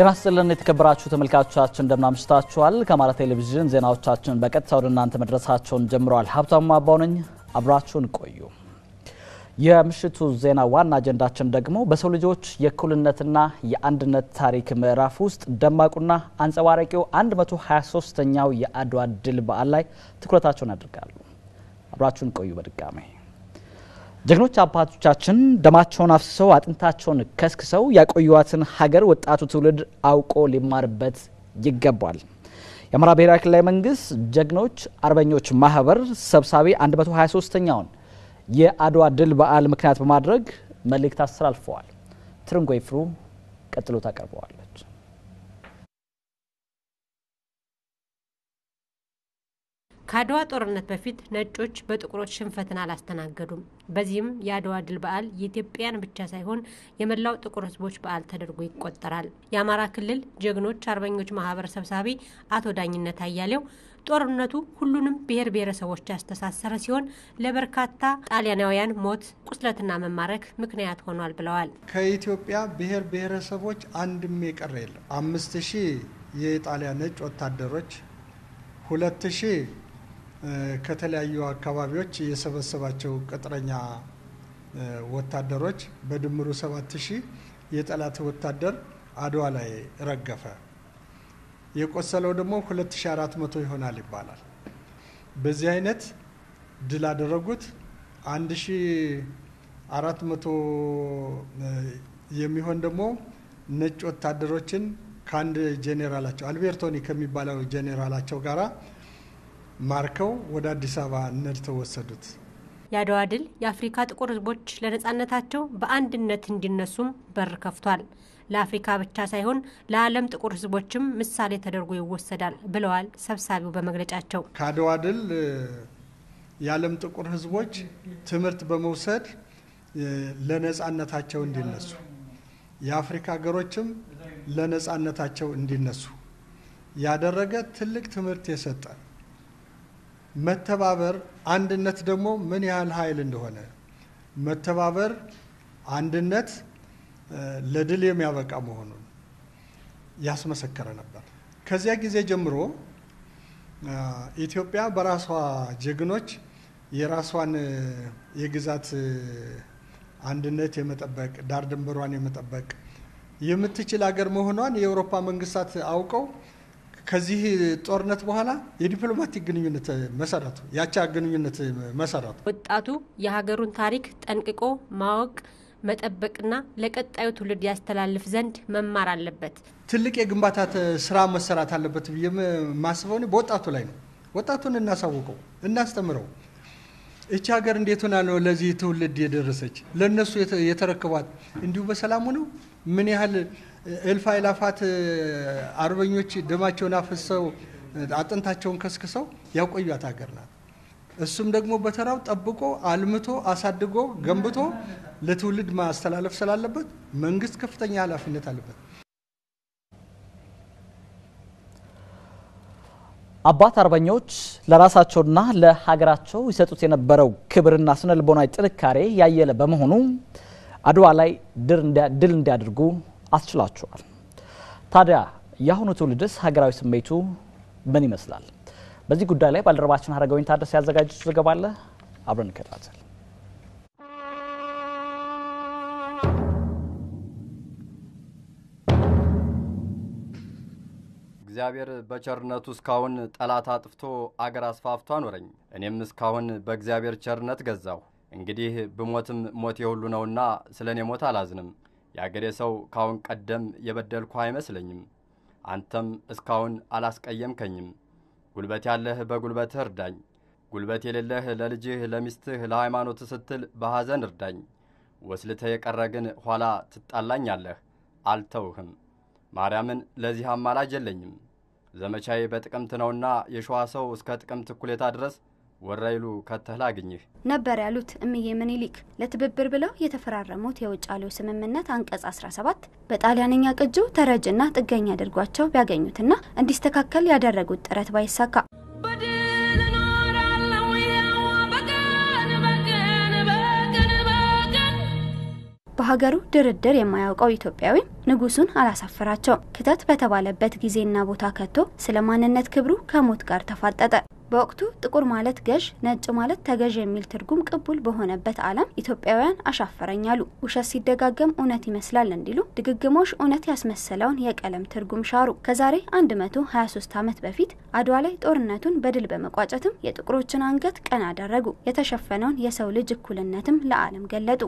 ጤናስጥልን የተከበራችሁ ተመልካቾቻችን እንደምናምሽታችኋል ከአማራ ቴሌቪዥን ዜናዎቻችን በቀጥታ ወደ እናንተ መድረሳቸውን ጀምረዋል ሀብታሙ አባውነኝ አብራችሁን ቆዩ የምሽቱ ዜና ዋና አጀንዳችን ደግሞ በሰው ልጆች የእኩልነትና የአንድነት ታሪክ ምዕራፍ ውስጥ ደማቁና አንጸባራቂው 123ኛው የአድዋ ድል በዓል ላይ ትኩረታቸውን ያደርጋሉ አብራችሁን ቆዩ በድጋሚ ጀግኖች አባቶቻችን ደማቸውን አፍስሰው አጥንታቸውን ከስክሰው ያቆዩዋትን ሀገር ወጣቱ ትውልድ አውቆ ሊማርበት ይገባል የአማራ ብሔራዊ ክልላዊ መንግስት ጀግኖች አርበኞች ማህበር ሰብሳቢ 123ኛውን የአድዋ ድል በዓል ምክንያት በማድረግ መልእክት አስተላልፈዋል ትርንጎ ይፍሩ ቀጥሎ ታቀርበዋለች ከአድዋ ጦርነት በፊት ነጮች በጥቁሮች ሽንፈትን አላስተናገዱም በዚህም የአድዋ ድል በዓል የኢትዮጵያን ብቻ ሳይሆን የመላው ጥቁር ህዝቦች በዓል ተደርጎ ይቆጠራል የአማራ ክልል ጀግኖች አርበኞች ማህበር ሰብሳቢ አቶ ዳኝነት አያሌው ጦርነቱ ሁሉንም ብሔር ብሔረሰቦች ያስተሳሰረ ሲሆን ለበርካታ ጣሊያናውያን ሞት ቁስለትና መማረክ ምክንያት ሆኗል ብለዋል ከኢትዮጵያ ብሔር ብሔረሰቦች አንድም የቀረ የለም 5000 የጣሊያን ነጭ ወታደሮች 2000 ከተለያዩ አካባቢዎች የሰበሰባቸው ቅጥረኛ ወታደሮች በድምሩ 7000 የጠላት ወታደር አድዋ ላይ ረገፈ የቆሰለው ደግሞ 2400 ይሆናል ይባላል በዚህ አይነት ድል አደረጉት 1400 የሚሆን ደግሞ ነጭ ወታደሮችን ካንድ ጄኔራላቸው አልቤርቶኒ ከሚባለው ጄኔራላቸው ጋራ ማርከው ወደ አዲስ አበባ ነድተው ወሰዱት የአድዋ ድል የአፍሪካ ጥቁር ህዝቦች ለነጻነታቸው በአንድነት እንዲነሱም በር ከፍቷል ለአፍሪካ ብቻ ሳይሆን ለዓለም ጥቁር ህዝቦችም ምሳሌ ተደርጎ ይወሰዳል ብለዋል ሰብሳቢው በመግለጫቸው ከአድዋ ድል የዓለም ጥቁር ህዝቦች ትምህርት በመውሰድ ለነጻነታቸው እንዲነሱ የአፍሪካ ሀገሮችም ለነጻነታቸው እንዲነሱ ያደረገ ትልቅ ትምህርት የሰጠ መተባበር አንድነት ደግሞ ምን ያህል ኃይል እንደሆነ መተባበር አንድነት ለድል የሚያበቃ መሆኑን ያስመሰከረ ነበር ከዚያ ጊዜ ጀምሮ ኢትዮጵያ በራሷ ጀግኖች የራሷን የግዛት አንድነት የመጠበቅ ዳር ድንበሯን የመጠበቅ የምትችል ሀገር መሆኗን የአውሮፓ መንግስታት አውቀው ከዚህ ጦርነት በኋላ የዲፕሎማቲክ ግንኙነት መሰረቱ ያቻ ግንኙነት መሰረቱ ወጣቱ የሀገሩን ታሪክ ጠንቅቆ ማወቅ መጠበቅና ለቀጣዩ ትውልድ ያስተላልፍ ዘንድ መማር አለበት ትልቅ የግንባታ ስራ መሰራት አለበት በማስበው በወጣቱ ላይ ነው ወጣቱን እናሳውቀው እናስተምረው እቺ ሀገር እንዴት ሆና ነው ለዚህ ትውልድ የደረሰች ለነሱ የተረከቧት እንዲሁ በሰላም ነው ምን ያህል እልፍ አእላፋት አርበኞች ደማቸውን አፍሰው አጥንታቸውን ከስክሰው ያቆዩት ሀገር ናት እሱም ደግሞ በተራው ጠብቆ አልምቶ አሳድጎ ገንብቶ ለትውልድ ማስተላለፍ ስላለበት መንግስት ከፍተኛ ኃላፊነት አለበት አባት አርበኞች ለራሳቸውና ለሀገራቸው ይሰጡት የነበረው ክብርና ስነልቦናዊ ጥንካሬ ያየለ በመሆኑ አድዋ ላይ ድል እንዲያደርጉ አስችላቸዋል ታዲያ ያሁኑ ትውልድስ ሀገራዊ ስሜቱ ምን ይመስላል በዚህ ጉዳይ ላይ ባልደረባችን ሀረጋዊን ታደሰ ያዘጋጀው ዘገባ አለ አብረን እንከታተል እግዚአብሔር በቸርነቱ እስካሁን ጠላት አጥፍቶ አገር አስፋፍቶ አኖረኝ እኔም እስካሁን በእግዚአብሔር ቸርነት ገዛው እንግዲህ በሞትም ሞት የሁሉ ነውና ስለኔ ሞት አላዝንም ያገሬ ሰው ካሁን ቀደም የበደልኩ አይመስለኝም አንተም እስካሁን አላስቀየምከኝም ጉልበት ያለህ በጉልበትህ እርዳኝ ጉልበት የሌለህ ለልጅህ ለሚስትህ ለሃይማኖት ስትል በሐዘን እርዳኝ ወስልተ የቀረ ግን ኋላ ትጣላኛለህ አልተውህም ማርያምን ለዚህ አማላጅ የለኝም ዘመቻዬ በጥቅምት ነውና የሸዋ ሰው እስከ ጥቅምት እኩሌታ ድረስ ወራይሉ ከተላግኝህ ነበር ያሉት እምዬ ምኒልክ ለትብብር ብለው የተፈራረሙት የውጫሌው ስምምነት አንቀጽ 17 በጣሊያንኛ ቅጁ ተረጅና ጥገኛ አድርጓቸው ቢያገኙትና እንዲስተካከል ያደረጉት ጥረት ባይሳካ በሀገሩ ድርድር የማያውቀው ኢትዮጵያዊ ንጉሱን አላሳፈራቸው። ክተት በተባለበት ጊዜና ቦታ ከቶ ስለማንነት ክብሩ ከሞት ጋር ተፋጠጠ። በወቅቱ ጥቁር ማለት ገዥ፣ ነጭ ማለት ተገዥ የሚል ትርጉም ቅቡል በሆነበት ዓለም ኢትዮጵያውያን አሻፈረኛሉ። ውሸት ሲደጋገም እውነት ይመስላል እንዲሉ ድግግሞሽ እውነት ያስመሰለውን የቀለም ትርጉም ሻሩ። ከዛሬ 123 ዓመት በፊት አድዋ ላይ ጦርነቱን በድል በመቋጨትም የጥቁሮችን አንገት ቀና አደረጉ። የተሸፈነውን የሰው ልጅ እኩልነትም ለዓለም ገለጡ።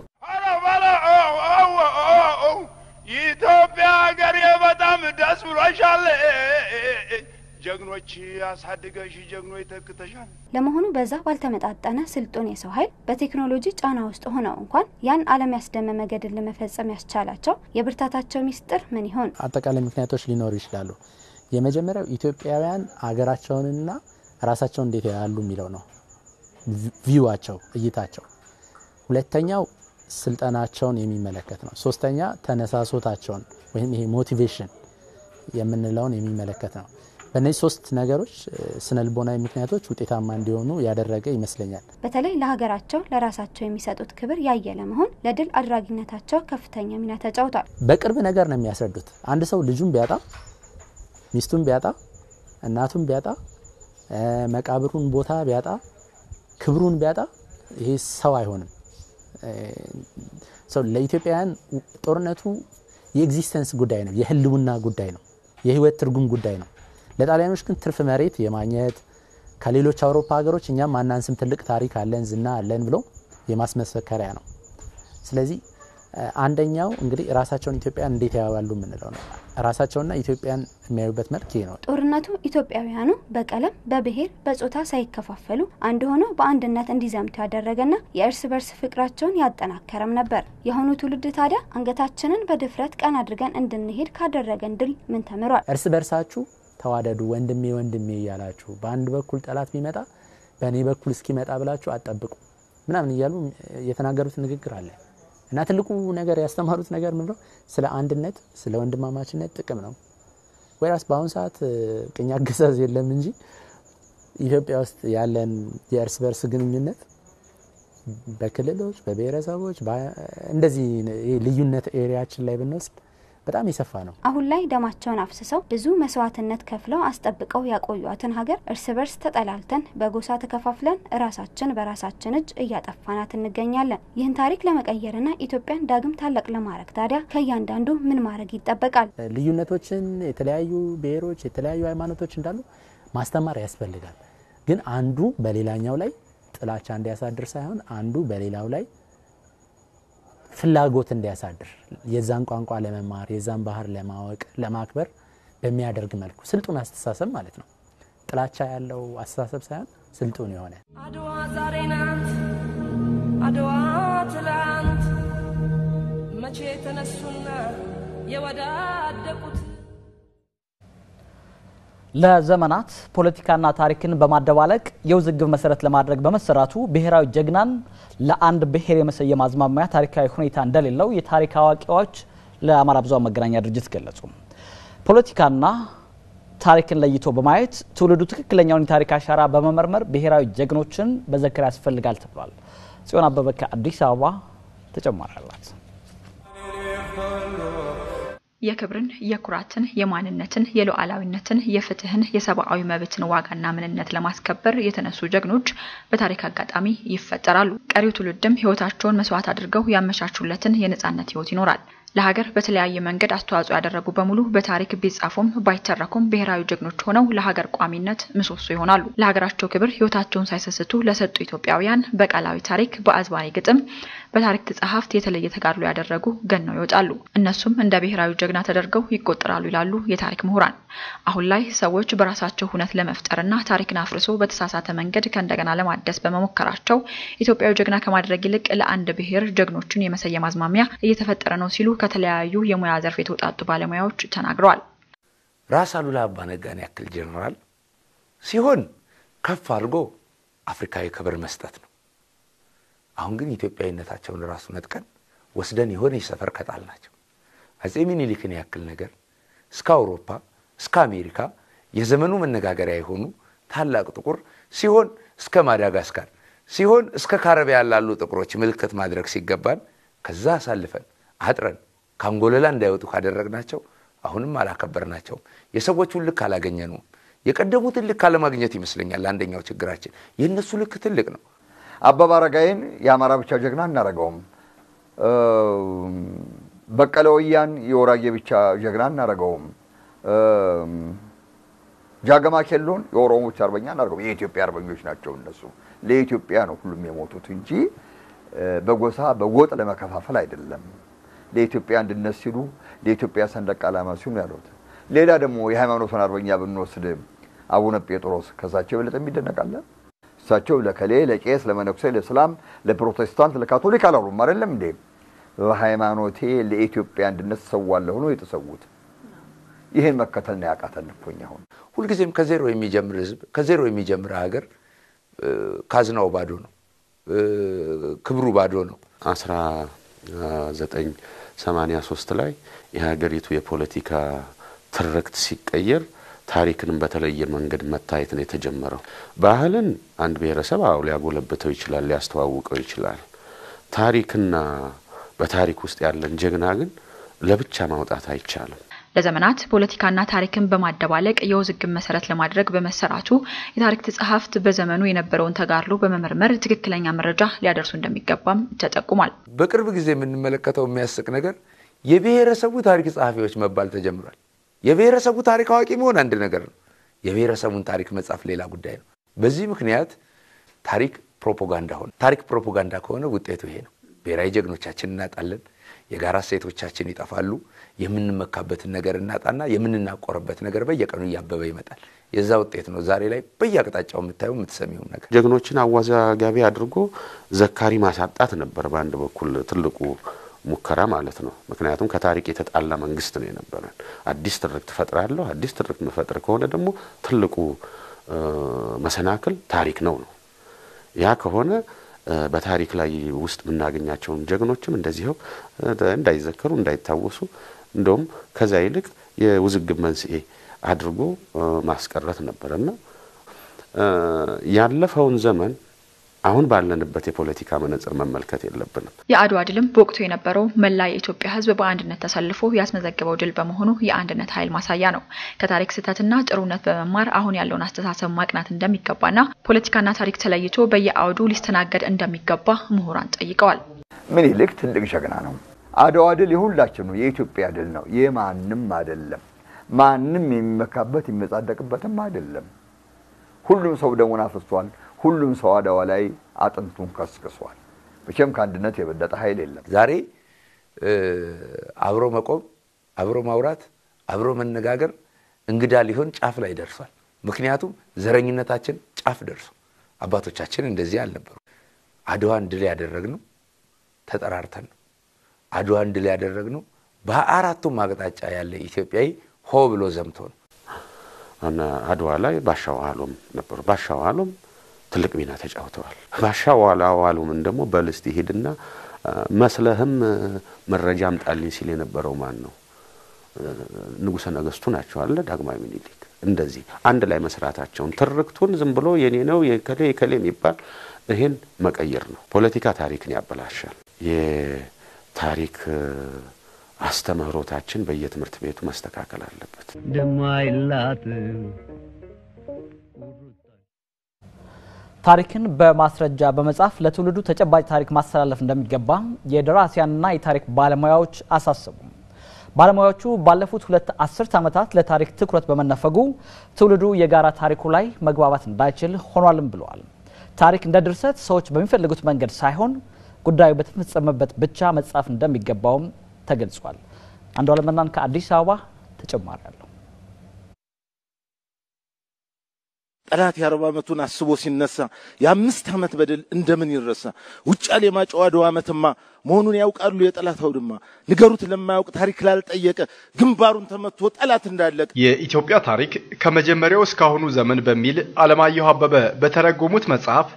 ኢትዮጵያ ሀገር በጣም ደስ ብሎሻል፣ ጀግኖች ያሳድገሽ ጀግኖች ተክተሻል። ለመሆኑ በዛ ባልተመጣጠነ ስልጡን የሰው ኃይል በቴክኖሎጂ ጫና ውስጥ ሆነው እንኳን ያን ዓለም ያስደመመ ገድል ለመፈጸም ያስቻላቸው የብርታታቸው ሚስጥር ምን ይሆን? አጠቃላይ ምክንያቶች ሊኖሩ ይችላሉ። የመጀመሪያው ኢትዮጵያውያን ሀገራቸውንና ራሳቸውን እንዴት ያያሉ የሚለው ነው፣ ቪዋቸው፣ እይታቸው። ሁለተኛው ስልጣናቸውን የሚመለከት ነው። ሶስተኛ ተነሳሶታቸውን ወይም ይሄ ሞቲቬሽን የምንለውን የሚመለከት ነው። በእነዚህ ሶስት ነገሮች ስነልቦናዊ ምክንያቶች ውጤታማ እንዲሆኑ ያደረገ ይመስለኛል። በተለይ ለሀገራቸው ለራሳቸው የሚሰጡት ክብር ያየለ መሆን ለድል አድራጊነታቸው ከፍተኛ ሚና ተጫውቷል። በቅርብ ነገር ነው የሚያስረዱት። አንድ ሰው ልጁን ቢያጣ፣ ሚስቱን ቢያጣ፣ እናቱን ቢያጣ፣ መቃብሩን ቦታ ቢያጣ፣ ክብሩን ቢያጣ ይሄ ሰው አይሆንም። ሰው ለኢትዮጵያውያን ጦርነቱ የኤግዚስተንስ ጉዳይ ነው፣ የህልውና ጉዳይ ነው፣ የህይወት ትርጉም ጉዳይ ነው። ለጣሊያኖች ግን ትርፍ መሬት የማግኘት ከሌሎች አውሮፓ ሀገሮች እኛም ማናንስም ትልቅ ታሪክ አለን ዝና አለን ብሎ የማስመሰከሪያ ነው። ስለዚህ አንደኛው እንግዲህ ራሳቸውን ኢትዮጵያን እንዴት ያያሉ ምንለው ነው። ራሳቸውና ኢትዮጵያን የሚያዩበት መልክ ነው። ጦርነቱ ኢትዮጵያውያኑ በቀለም፣ በብሔር፣ በጾታ ሳይከፋፈሉ አንድ ሆነው በአንድነት እንዲዘምቱ ያደረገና የእርስ በርስ ፍቅራቸውን ያጠናከረም ነበር። የሆኑ ትውልድ ታዲያ አንገታችንን በድፍረት ቀን አድርገን እንድንሄድ ካደረገን ድል ምን ተምሯል? እርስ በርሳችሁ ተዋደዱ፣ ወንድሜ ወንድሜ እያላችሁ በአንድ በኩል ጠላት ቢመጣ በእኔ በኩል እስኪመጣ ብላችሁ አጠብቁ ምናምን እያሉ የተናገሩት ንግግር አለ እና ትልቁ ነገር ያስተማሩት ነገር ምንድነው? ስለ አንድነት፣ ስለ ወንድማማችነት ጥቅም ነው። ወይራስ በአሁን ሰዓት ቅኝ አገዛዝ የለም እንጂ ኢትዮጵያ ውስጥ ያለን የእርስ በርስ ግንኙነት በክልሎች፣ በብሔረሰቦች እንደዚህ ልዩነት ኤሪያችን ላይ ብንወስድ በጣም ይሰፋ ነው። አሁን ላይ ደማቸውን አፍስሰው ብዙ መስዋዕትነት ከፍለው አስጠብቀው ያቆዩአትን ሀገር እርስ በርስ ተጠላልተን በጎሳ ተከፋፍለን ራሳችን በራሳችን እጅ እያጠፋናት እንገኛለን። ይህን ታሪክ ለመቀየርና ኢትዮጵያን ዳግም ታላቅ ለማድረግ ታዲያ ከእያንዳንዱ ምን ማድረግ ይጠበቃል? ልዩነቶችን፣ የተለያዩ ብሔሮች፣ የተለያዩ ሃይማኖቶች እንዳሉ ማስተማር ያስፈልጋል። ግን አንዱ በሌላኛው ላይ ጥላቻ እንዲያሳድር ሳይሆን አንዱ በሌላው ላይ ፍላጎት እንዲያሳድር የዛን ቋንቋ ለመማር የዛን ባህር ለማወቅ ለማክበር በሚያደርግ መልኩ ስልጡን አስተሳሰብ ማለት ነው። ጥላቻ ያለው አስተሳሰብ ሳይሆን ስልጡን የሆነ አድዋ ዛሬ ናት፣ አድዋ ትላንት መቼ ተነሱና የወዳደቁት። ለዘመናት ፖለቲካና ታሪክን በማደባለቅ የውዝግብ መሰረት ለማድረግ በመሰራቱ ብሔራዊ ጀግናን ለአንድ ብሔር የመሰየም አዝማሚያ ታሪካዊ ሁኔታ እንደሌለው የታሪክ አዋቂዎች ለአማራ ብዙኃን መገናኛ ድርጅት ገለጹ። ፖለቲካና ታሪክን ለይቶ በማየት ትውልዱ ትክክለኛውን የታሪክ አሻራ በመመርመር ብሔራዊ ጀግኖችን በዘከር ያስፈልጋል ተብሏል። ጽዮን አበበ ከአዲስ አበባ ተጨማሪ አላት። የክብርን፣ የኩራትን፣ የማንነትን፣ የሉዓላዊነትን፣ የፍትህን፣ የሰብአዊ መብትን ዋጋና ምንነት ለማስከበር የተነሱ ጀግኖች በታሪክ አጋጣሚ ይፈጠራሉ። ቀሪው ትውልድም ህይወታቸውን መስዋዕት አድርገው ያመቻቹለትን የነጻነት ህይወት ይኖራል። ለሀገር በተለያየ መንገድ አስተዋጽኦ ያደረጉ በሙሉ በታሪክ ቢጻፉም ባይተረኩም ብሔራዊ ጀግኖች ሆነው ለሀገር ቋሚነት ምሰሶ ይሆናሉ። ለሀገራቸው ክብር ህይወታቸውን ሳይሰስቱ ለሰጡ ኢትዮጵያውያን በቃላዊ ታሪክ፣ በአዝማሪ ግጥም፣ በታሪክ ተጻሕፍት የተለየ ተጋድሎ ያደረጉ ገነው ይወጣሉ። እነሱም እንደ ብሔራዊ ጀግና ተደርገው ይቆጠራሉ ይላሉ የታሪክ ምሁራን። አሁን ላይ ሰዎች በራሳቸው ሁነት ለመፍጠርና ታሪክን አፍርሶ በተሳሳተ መንገድ ከእንደገና ለማደስ በመሞከራቸው ኢትዮጵያዊ ጀግና ከማድረግ ይልቅ ለአንድ ብሔር ጀግኖችን የመሰየም አዝማሚያ እየተፈጠረ ነው ሲሉ ከተለያዩ የሙያ ዘርፍ የተውጣጡ ባለሙያዎች ተናግረዋል። ራስ አሉላ አባ ነጋን ያክል ጀነራል ሲሆን ከፍ አድርጎ አፍሪካዊ ክብር መስጠት ነው። አሁን ግን ኢትዮጵያዊነታቸውን ራሱ ነጥቀን ወስደን የሆነ ሰፈር ከጣልናቸው አጼ ሚኒሊክን ያክል ነገር እስከ አውሮፓ እስከ አሜሪካ የዘመኑ መነጋገሪያ የሆኑ ታላቅ ጥቁር ሲሆን እስከ ማዳጋስካር ሲሆን እስከ ካሪቢያን ያላሉ ጥቁሮች ምልክት ማድረግ ሲገባን ከዛ አሳልፈን አጥረን ካንጎለላ እንዳይወጡ ካደረግናቸው አሁንም አላከበርናቸው የሰዎቹን ልክ አላገኘነው የቀደሙትን ልክ አለማግኘት ይመስለኛል አንደኛው ችግራችን የነሱ ልክ ትልቅ ነው አበባ አረጋይን የአማራ ብቻ ጀግና እናረጋውም በቀለ ወያን የወራጌ ብቻ ጀግና እናረጋውም ጃገማ ኬሎን የኦሮሞዎች አርበኛ እናረጋው የኢትዮጵያ አርበኞች ናቸው እነሱ ለኢትዮጵያ ነው ሁሉም የሞቱት እንጂ በጎሳ በጎጥ ለመከፋፈል አይደለም ለኢትዮጵያ አንድነት ሲሉ ለኢትዮጵያ ሰንደቅ ዓላማ ሲሉ ያሉት ሌላ ደግሞ የሃይማኖቱን አርበኛ ብንወስድ አቡነ ጴጥሮስ ከሳቸው በለጠ የሚደነቃለ እሳቸው ለከሌ ለቄስ ለመነኩሴ ለእስላም ለፕሮቴስታንት ለካቶሊክ አላሉም አይደለም እንዴ ለሃይማኖቴ ለኢትዮጵያ አንድነት ሰዋለሁ ነው የተሰውት ይሄን መከተል ነው ያቃተልኩኝ አሁን ሁሉ ጊዜም ከዜሮ የሚጀምር ህዝብ ከዜሮ የሚጀምር ሀገር ካዝናው ባዶ ነው ክብሩ ባዶ ነው 1983 ላይ የሀገሪቱ የፖለቲካ ትርክት ሲቀየር ታሪክንም በተለየ መንገድ መታየት ነው የተጀመረው ባህልን አንድ ብሔረሰብ ሊያጎለብተው ይችላል ሊያስተዋውቀው ይችላል ታሪክና በታሪክ ውስጥ ያለን ጀግና ግን ለብቻ ማውጣት አይቻልም ለዘመናት ፖለቲካና ታሪክን በማደባለቅ የውዝግብ መሰረት ለማድረግ በመሰራቱ የታሪክ ተጻሕፍት በዘመኑ የነበረውን ተጋርሎ በመመርመር ትክክለኛ መረጃ ሊያደርሱ እንደሚገባም ተጠቁሟል በቅርብ ጊዜ የምንመለከተው የሚያስቅ ነገር የብሔረሰቡ ታሪክ ጻፊዎች መባል ተጀምሯል የብሔረሰቡ ታሪክ አዋቂ መሆን አንድ ነገር ነው የብሔረሰቡን ታሪክ መጻፍ ሌላ ጉዳይ ነው በዚህ ምክንያት ታሪክ ፕሮፓጋንዳ ሆነ ታሪክ ፕሮፓጋንዳ ከሆነ ውጤቱ ይሄ ነው ብሔራዊ ጀግኖቻችን እናጣለን የጋራ ሴቶቻችን ይጣፋሉ የምንመካበት ነገር እናጣና የምንናቆርበት ነገር በየቀኑ ያበበ ይመጣል የዛ ውጤት ነው ዛሬ ላይ በየአቅጣጫው የምታየው የምትሰሚው ነገር ጀግኖችን አዋዛጋቢ አድርጎ ዘካሪ ማሳጣት ነበር በአንድ በኩል ትልቁ ሙከራ ማለት ነው ምክንያቱም ከታሪክ የተጣላ መንግስት ነው የነበረን አዲስ ትርክት ፈጥራለሁ አዲስ ትርክት መፈጠር ከሆነ ደግሞ ትልቁ መሰናክል ታሪክ ነው ያ ከሆነ በታሪክ ላይ ውስጥ ምናገኛቸው ጀግኖችም እንደዚህው እንዳይዘከሩ እንዳይታወሱ እንደውም ከዛ ይልቅ የውዝግብ መንስኤ አድርጎ ማስቀረት ነበርና ያለፈውን ዘመን አሁን ባለንበት የፖለቲካ መነጽር መመልከት የለብንም የአድዋ ድልም በወቅቱ የነበረው መላ የኢትዮጵያ ህዝብ በአንድነት ተሰልፎ ያስመዘገበው ድል በመሆኑ የአንድነት ኃይል ማሳያ ነው ከታሪክ ስህተትና ጥሩነት በመማር አሁን ያለውን አስተሳሰብ ማቅናት እንደሚገባና ፖለቲካና ታሪክ ተለይቶ በየአውዱ ሊስተናገድ እንደሚገባ ምሁራን ጠይቀዋል ምን ይልክ ትልቅ ጀግና ነው አድዋ ድል የሁላችን ነው የኢትዮጵያ ድል ነው የማንም አይደለም ማንም የሚመካበት የሚመጻደቅበትም አይደለም ሁሉም ሰው ደሙን አፍስሷል ሁሉም ሰው አድዋ ላይ አጥንቱን ከስክሷል በቸም ካንድነት የበለጠ ኃይል የለም ዛሬ አብሮ መቆም አብሮ ማውራት አብሮ መነጋገር እንግዳ ሊሆን ጫፍ ላይ ደርሷል ምክንያቱም ዘረኝነታችን ጫፍ ደርሶ አባቶቻችን እንደዚህ አልነበሩ አድዋን ድል ያደረግነው ተጠራርተን አድዋን ድል ያደረግነው በአራቱም አቅጣጫ ያለ ኢትዮጵያዊ ሆ ብሎ ዘምቶ ነው እና አድዋ ላይ ባሻዋሎም ነበሩ ባሻዋሎም ትልቅ ሚና ተጫውተዋል ባሻዋሎም እንደሞ በልስቲ ሄድና መስለህም መረጃም ጣልኝ ሲል የነበረው ማን ነው ንጉሠ ነገስቱ ናቸው አለ ዳግማዊ ምኒልክ እንደዚህ አንድ ላይ መስራታቸውን ትርክቱን ዝም ብሎ የኔ ነው የከሌ የሚባል ይሄን መቀየር ነው ፖለቲካ ታሪክን ያበላሻል የታሪክ አስተምህሮታችን በየትምህርት ቤቱ መስተካከል አለበት ደማይላት ታሪክን በማስረጃ በመጻፍ ለትውልዱ ተጨባጭ ታሪክ ማስተላለፍ እንደሚገባ የደራሲያንና የታሪክ ባለሙያዎች አሳሰቡ ባለሙያዎቹ ባለፉት 2 አስርት ዓመታት ለታሪክ ትኩረት በመነፈጉ ትውልዱ የጋራ ታሪኩ ላይ መግባባት እንዳይችል ሆኗልም ብለዋል ታሪክ እንደ ድርሰት ሰዎች በሚፈልጉት መንገድ ሳይሆን ጉዳዩ በተፈጸመበት ብቻ መጻፍ እንደሚገባውም ተገልጿል አንዷለም መናን ከአዲስ አበባ ተጨማሪ አለው ጠላት የ40 ዓመቱን አስቦ ሲነሳ የ5 ዓመት በደል እንደምን ይረሳ ውጫሌ ማጫው አድዋ ዓመትማ መሆኑን ያውቃሉ የጠላት አውድማ ንገሩት ለማያውቅ ታሪክ ላልጠየቀ ግንባሩን ተመቶ ጠላት እንዳለቀ የኢትዮጵያ ታሪክ ከመጀመሪያው እስካሁኑ ዘመን በሚል አለማየሁ አበበ በተረጎሙት መጽሐፍ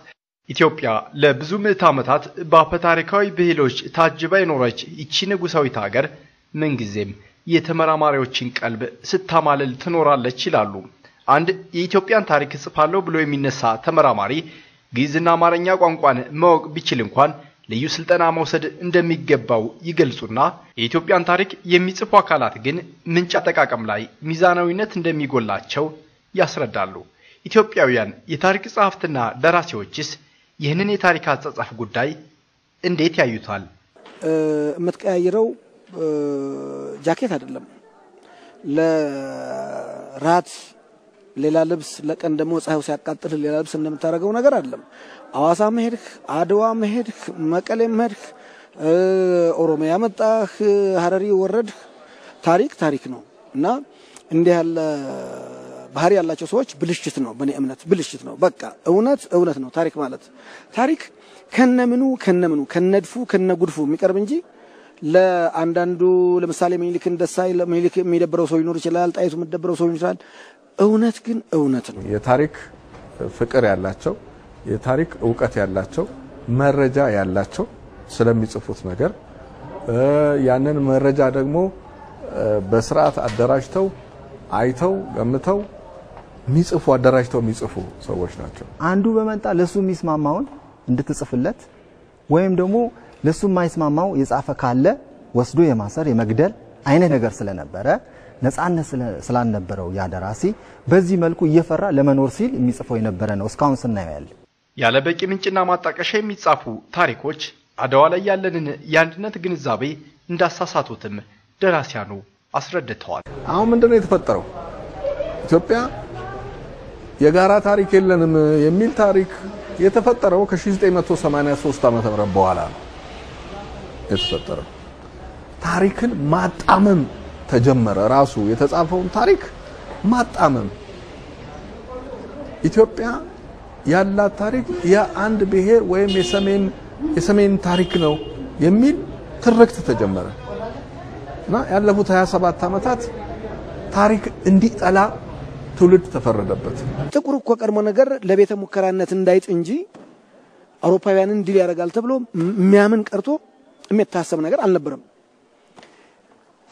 ኢትዮጵያ ለብዙ ምዕተ ዓመታት በአፈታሪካዊ ብሂሎች ታጅባ የኖረች ይቺ ንጉሳዊት ሀገር ምንጊዜም የተመራማሪዎችን ቀልብ ስታማልል ትኖራለች ይላሉ አንድ የኢትዮጵያን ታሪክ ጽፋለሁ ብሎ የሚነሳ ተመራማሪ ግዕዝና አማርኛ ቋንቋን ማወቅ ቢችል እንኳን ልዩ ስልጠና መውሰድ እንደሚገባው ይገልጹና የኢትዮጵያን ታሪክ የሚጽፉ አካላት ግን ምንጭ አጠቃቀም ላይ ሚዛናዊነት እንደሚጎላቸው ያስረዳሉ። ኢትዮጵያውያን የታሪክ ጸሐፍትና ደራሲዎችስ ይህንን የታሪክ አጻጻፍ ጉዳይ እንዴት ያዩታል? የምትቀያይረው ጃኬት አይደለም፣ ለራት ሌላ ልብስ፣ ለቀን ደግሞ ፀሐዩ ሲያቃጥል ሌላ ልብስ እንደምታደርገው ነገር አይደለም። አዋሳ መሄድክ፣ አድዋ መሄድክ፣ መቀሌ መሄድክ፣ ኦሮሚያ መጣህ፣ ሀረሪ ወረድክ፣ ታሪክ ነው እና እንዲህ ያለ ባህሪ ያላቸው ሰዎች ብልሽት ነው። በእኔ እምነት ብልሽት ነው። በቃ እውነት ነው። ታሪክ ከነምኑ ከነድፉ ከነጉድፉ የሚቀርብ እንጂ ለአንዳንዱ ለምሳሌ ምኒልክን ደሳይ ለምኒልክ የሚደብረው ሰው ይኖር ይችላል፣ ጣይቱ የሚደብረው ሰው ይኖራል። እውነት ግን እውነት ነው። የታሪክ ፍቅር ያላቸው የታሪክ ዕውቀት ያላቸው መረጃ ያላቸው ስለሚጽፉት ነገር ያንን መረጃ ደግሞ በስርዓት አደራጅተው አይተው ገምተው የሚጽፉ አደራጅተው የሚጽፉ ሰዎች ናቸው። አንዱ በመንጣ ለሱ የሚስማማውን እንድትጽፍለት ወይም ደግሞ ለሱ የማይስማማው የጻፈ ካለ ወስዶ የማሰር የመግደል አይነት ነገር ስለነበረ ነፃነት ስላልነበረው ያደራሲ በዚህ መልኩ እየፈራ ለመኖር ሲል የሚጽፈው የነበረ ነው። እስካሁን ስናየው ያለ በቂ ምንጭና ማጣቀሻ የሚጻፉ ታሪኮች አድዋ ላይ ያለንን የአንድነት ግንዛቤ እንዳሳሳቱትም ደራሲያኑ አስረድተዋል። አሁን ምንድነው የተፈጠረው? ኢትዮጵያ የጋራ ታሪክ የለንም የሚል ታሪክ የተፈጠረው ከ1983 ዓመተ ምህረት በኋላ ነው የተፈጠረው። ታሪክን ማጣመም ተጀመረ። ራሱ የተጻፈውን ታሪክ ማጣመም። ኢትዮጵያ ያላት ታሪክ የአንድ ብሔር ወይም የሰሜን ታሪክ ነው የሚል ትርክት ተጀመረ እና ያለፉት 27 ዓመታት ታሪክ እንዲጠላ ትውልድ ተፈረደበት። ጥቁር እኮ ቀድሞ ነገር ለቤተ ሙከራነት እንዳይጥ እንጂ አውሮፓውያንን ድል ያደርጋል ተብሎ የሚያምን ቀርቶ የሚታሰብ ነገር አልነበረም።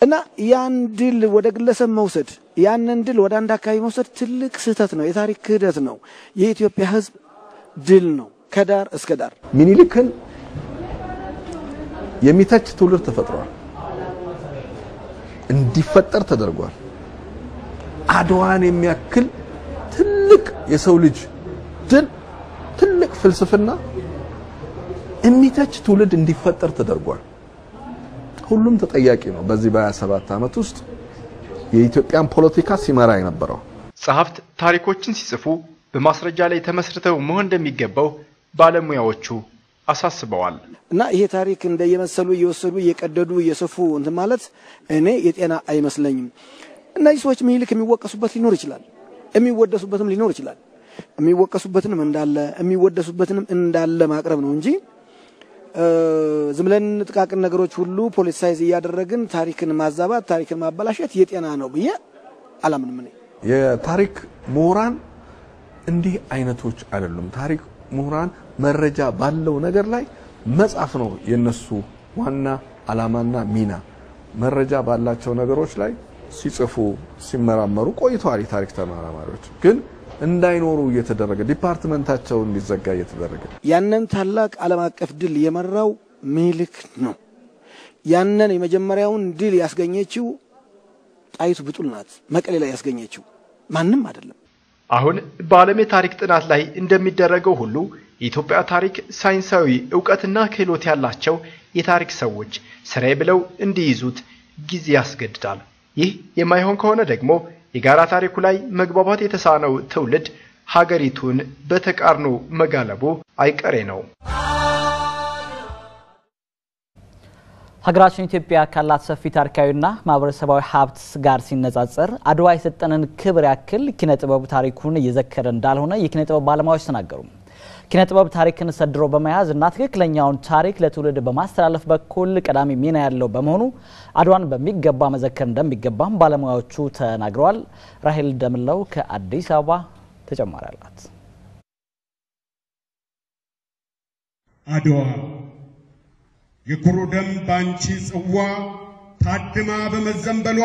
እና ያን ድል ወደ ግለሰብ መውሰድ፣ ያንን ድል ወደ አንድ አካባቢ መውሰድ ትልቅ ስህተት ነው። የታሪክ ክህደት ነው። የኢትዮጵያ ሕዝብ ድል ነው ከዳር እስከ ዳር። ምኒልክን የሚተች ትውልድ ተፈጥሯል፣ እንዲፈጠር ተደርጓል። አድዋን የሚያክል ትልቅ የሰው ልጅ ድል፣ ትልቅ ፍልስፍና የሚተች ትውልድ እንዲፈጠር ተደርጓል። ሁሉም ተጠያቂ ነው። በዚህ በ27 ዓመት ውስጥ የኢትዮጵያን ፖለቲካ ሲመራ የነበረው ጸሐፍት ታሪኮችን ሲጽፉ በማስረጃ ላይ ተመስርተው መሆን እንደሚገባው ባለሙያዎቹ አሳስበዋል። እና ይሄ ታሪክ እንደየመሰሉ እየወሰዱ እየቀደዱ እየሰፉ እንትን ማለት እኔ የጤና አይመስለኝም። እነዚህ ሰዎች ምኒልክ የሚወቀሱበት ሊኖር ይችላል፣ የሚወደሱበትም ሊኖር ይችላል። የሚወቀሱበትንም እንዳለ የሚወደሱበትንም እንዳለ ማቅረብ ነው እንጂ ዝም ብለን ጥቃቅን ነገሮች ሁሉ ፖለቲሳይዝ እያደረግን ታሪክን ማዛባት ታሪክን ማበላሸት የጤና ነው ብዬ አላምንም። እኔ የታሪክ ምሁራን እንዲህ አይነቶች አይደሉም። ታሪክ ምሁራን መረጃ ባለው ነገር ላይ መጻፍ ነው የነሱ ዋና አላማና ሚና። መረጃ ባላቸው ነገሮች ላይ ሲጽፉ ሲመራመሩ ቆይተዋል። የታሪክ ተመራማሪዎች ግን እንዳይኖሩ እየተደረገ ዲፓርትመንታቸው እንዲዘጋ እየተደረገ ያንን ታላቅ ዓለም አቀፍ ድል የመራው ምኒልክ ነው። ያንን የመጀመሪያውን ድል ያስገኘችው ጣይቱ ብጡል ናት። መቀሌ ላይ ያስገኘችው ማንም አይደለም። አሁን በዓለም የታሪክ ጥናት ላይ እንደሚደረገው ሁሉ የኢትዮጵያ ታሪክ ሳይንሳዊ ዕውቀትና ክህሎት ያላቸው የታሪክ ሰዎች ስራዬ ብለው እንዲይዙት ጊዜ ያስገድዳል። ይህ የማይሆን ከሆነ ደግሞ የጋራ ታሪኩ ላይ መግባባት የተሳነው ትውልድ ሀገሪቱን በተቃርኖ መጋለቡ አይቀሬ ነው። ሀገራችን ኢትዮጵያ ካላት ሰፊ ታሪካዊና ማህበረሰባዊ ሀብት ጋር ሲነጻጸር አድዋ የሰጠንን ክብር ያክል ኪነጥበብ ታሪኩን እየዘከረ እንዳልሆነ የኪነጥበብ ባለሙያዎች ተናገሩ። ኪነጥበብ ታሪክን ሰድሮ በመያዝ እና ትክክለኛውን ታሪክ ለትውልድ በማስተላለፍ በኩል ቀዳሚ ሚና ያለው በመሆኑ አድዋን በሚገባ መዘከር እንደሚገባም ባለሙያዎቹ ተናግረዋል። ራሄል ደምለው ከአዲስ አበባ ተጨማሪ አላት። አድዋ የኩሩ ደም ባንቺ ጽዋ ታድማ በመዘንበሏ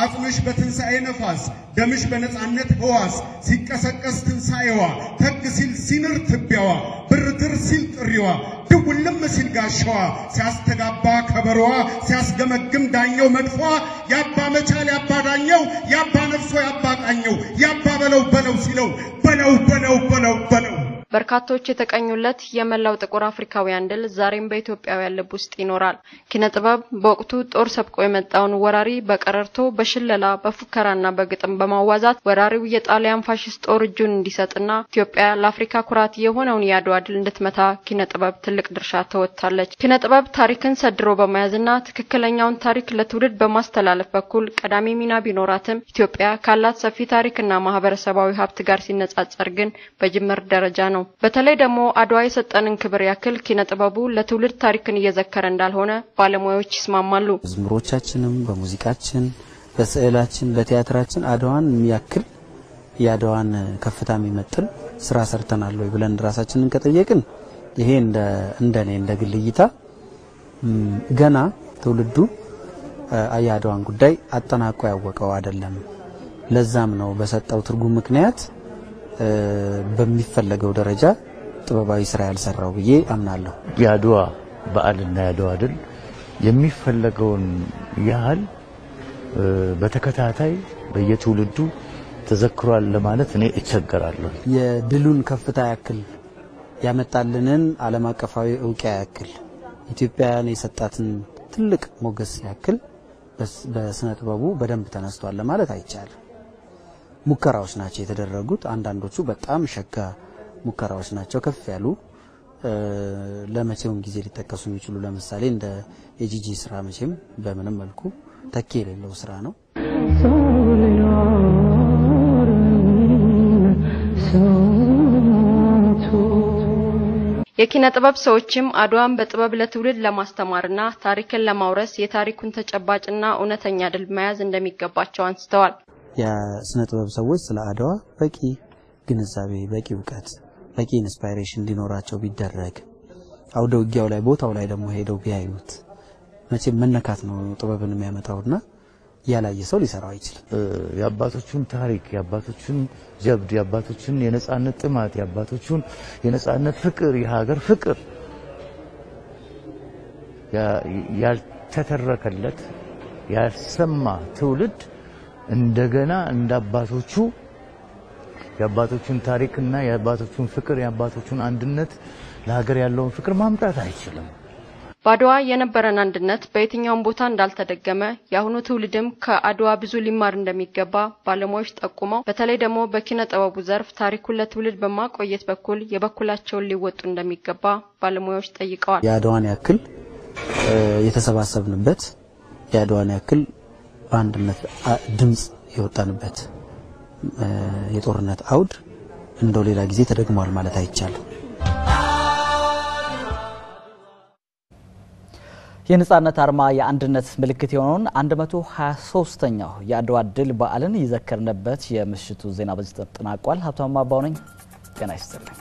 አጽምሽ በትንሣኤ ነፋስ ደምሽ በነጻነት ህዋስ ሲቀሰቀስ ትንሣኤዋ ተግ ሲል ሲንር ትቢያዋ ብርትር ሲል ጥሪዋ ድውልም ሲል ጋሻዋ ሲያስተጋባ ከበሮዋ ሲያስገመግም ዳኘው መድፏ ያባ መቻል ያባ ዳኘው ያባ ነፍሶ ያባ ቃኘው ያባ በለው በለው ሲለው በለው በለው በለው በለው በርካቶች የተቀኙለት የመላው ጥቁር አፍሪካውያን ድል ዛሬም በኢትዮጵያውያን ልብ ውስጥ ይኖራል። ኪነጥበብ በወቅቱ ጦር ሰብቆ የመጣውን ወራሪ በቀረርቶ በሽለላ በፉከራና በግጥም በማዋዛት ወራሪው የጣሊያን ፋሺስት ጦር እጁን እንዲሰጥና ኢትዮጵያ ለአፍሪካ ኩራት የሆነውን የአድዋ ድል እንድትመታ ኪነጥበብ ትልቅ ድርሻ ተወጥታለች። ኪነጥበብ ታሪክን ሰድሮ በመያዝና ትክክለኛውን ታሪክ ለትውልድ በማስተላለፍ በኩል ቀዳሚ ሚና ቢኖራትም ኢትዮጵያ ካላት ሰፊ ታሪክና ማህበረሰባዊ ሀብት ጋር ሲነጻጸር ግን በጅምር ደረጃ ነው። በተለይ ደግሞ አድዋ የሰጠንን ክብር ያክል ኪነጥበቡ ለትውልድ ታሪክን እየዘከረ እንዳልሆነ ባለሙያዎች ይስማማሉ። መዝሙሮቻችንም በሙዚቃችን በስዕላችን በቲያትራችን አድዋን የሚያክል የአድዋን ከፍታ የሚመጥን ስራ ሰርተናል ወይ ብለን ራሳችንን ከጠየቅን ይሄ እንደኔ እንደግል እይታ ገና ትውልዱ የአድዋን ጉዳይ አጠናቆ ያወቀው አይደለም። ለዛም ነው በሰጠው ትርጉም ምክንያት በሚፈለገው ደረጃ ጥበባዊ ስራ ያልሰራው ብዬ አምናለሁ። የአድዋ በዓልና የአድዋ ድል የሚፈለገውን ያህል በተከታታይ በየትውልዱ ተዘክሯል ለማለት እኔ እቸገራለሁ። የድሉን ከፍታ ያክል ያመጣልንን ዓለም አቀፋዊ ዕውቅና ያክል ኢትዮጵያን የሰጣትን ትልቅ ሞገስ ያክል በስነ ጥበቡ በደንብ ተነስቷል ለማለት አይቻልም። ሙከራዎች ናቸው የተደረጉት። አንዳንዶቹ በጣም ሸጋ ሙከራዎች ናቸው ከፍ ያሉ ለመቼውም ጊዜ ሊጠቀሱ የሚችሉ ለምሳሌ እንደ የጂጂ ስራ መቼም በምንም መልኩ ተኪ የሌለው ስራ ነው። የኪነ ጥበብ ሰዎችም አድዋን በጥበብ ለትውልድ ለማስተማርና ታሪክን ለማውረስ የታሪኩን ተጨባጭና እውነተኛ ድል መያዝ እንደሚገባቸው አንስተዋል። የስነ ጥበብ ሰዎች ስለ አድዋ በቂ ግንዛቤ በቂ ዕውቀት በቂ ኢንስፓይሬሽን እንዲኖራቸው ቢደረግ አውደ ውጊያው ላይ ቦታው ላይ ደግሞ ሄደው ቢያዩት መቼም መነካት ነው ጥበብን የሚያመጣውና ያላየ ሰው ሊሰራው አይችልም። የአባቶቹን ታሪክ የአባቶቹን ጀብድ የአባቶቹን የነጻነት ጥማት የአባቶቹን የነጻነት ፍቅር የሀገር ፍቅር ያልተተረከለት ያልሰማ ትውልድ እንደገና እንዳባቶቹ የአባቶቹን ታሪክና የአባቶቹን ፍቅር የአባቶቹን አንድነት ለሀገር ያለውን ፍቅር ማምጣት አይችልም። በአድዋ የነበረን አንድነት በየትኛውም ቦታ እንዳልተደገመ ያሁኑ ትውልድም ከአድዋ ብዙ ሊማር እንደሚገባ ባለሙያዎች ጠቁመው በተለይ ደግሞ በኪነ ጥበቡ ዘርፍ ታሪኩን ለትውልድ በማቆየት በኩል የበኩላቸውን ሊወጡ እንደሚገባ ባለሙያዎች ጠይቀዋል። የአድዋን ያክል የተሰባሰብንበት የአድዋን ያክል በአንድነት ድምጽ የወጣንበት የጦርነት አውድ እንደው ሌላ ጊዜ ተደግሟል ማለት አይቻልም። የነጻነት አርማ የአንድነት ምልክት የሆነውን 123ኛው የአድዋ ድል በዓልን ይዘከርንበት የምሽቱ ዜና በዚህ ተጠናቋል። ሀብታሙ አባው ነኝ። ጤና ይስጥልኝ።